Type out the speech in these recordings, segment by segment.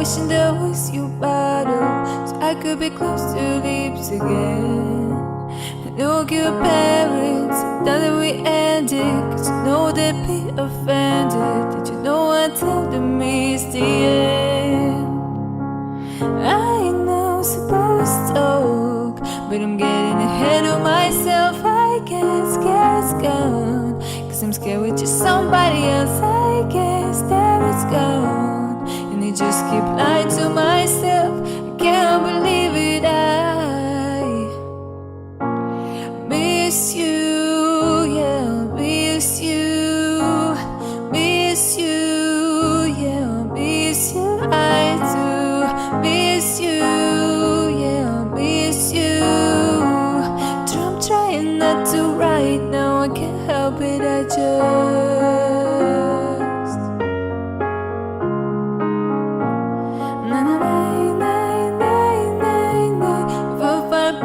wishing there was your bottle, so I could be close to your lips again. I know your parents thought that we ended, cause you know they'd be offended. Did you know I tell them it's the end? I know supposed to talk, but I'm getting ahead of myself. I get scared it's gone, cause I'm scared with just somebody else. I guess there it's gone, and I just keep lying to myself. I can't believe it, I miss you, yeah, miss you, miss you, yeah, miss you, I do miss you, yeah, miss you. I'm trying not to right now, I can't help it, I just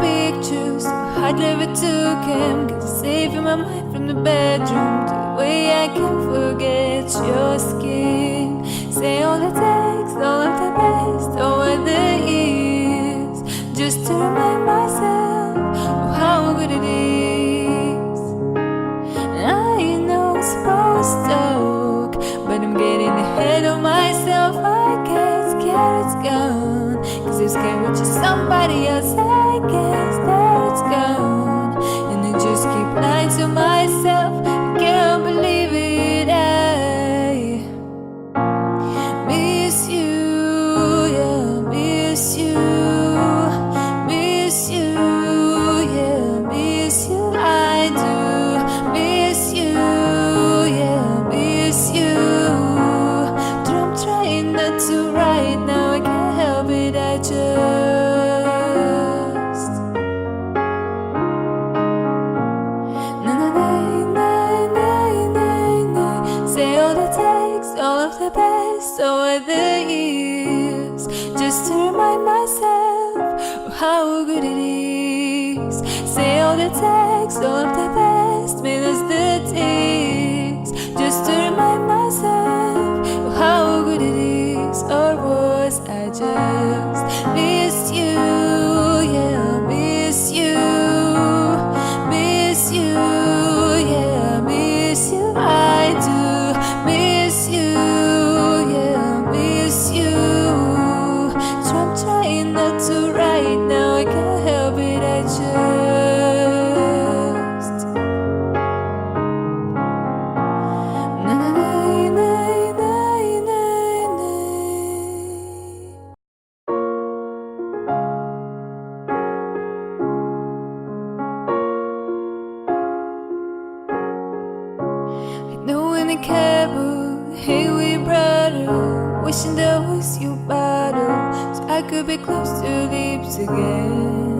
pictures, I never took him, cause I'm saving my mind from the bedroom to the way I can't forget your skin. Say all it takes, all of the best over the years, just to remind myself of how good it is. I know I'm supposed to talk, but I'm getting ahead of myself. I get scared it's gone, cause I'm scared with just somebody else. I guess that it's gone, and I just keep lying to myself. I can't believe it, I miss you, yeah, miss you, miss you, yeah, miss you, I do miss you, yeah, miss you. But I'm trying not to right now, I can't help it, I just all of the best over the years, just to remind myself of how good it is. Say all the text, all of the best, minus the tears, just to remind myself of how good it is. Or was I just miss you, yeah, miss you, miss you, yeah, miss you, I do miss you, yeah, miss you. So I'm trying not to right now, I can't help it, I just in the cab, hey, we Bridal, wishing there was your bottle, so I could be close to your lips again.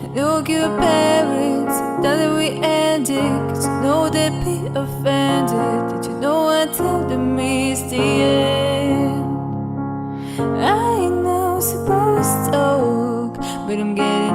I know your parents thought that we ended, cause you know they'd be offended. Did you know I tell them it's the end? I know I'm supposed to talk, but I'm getting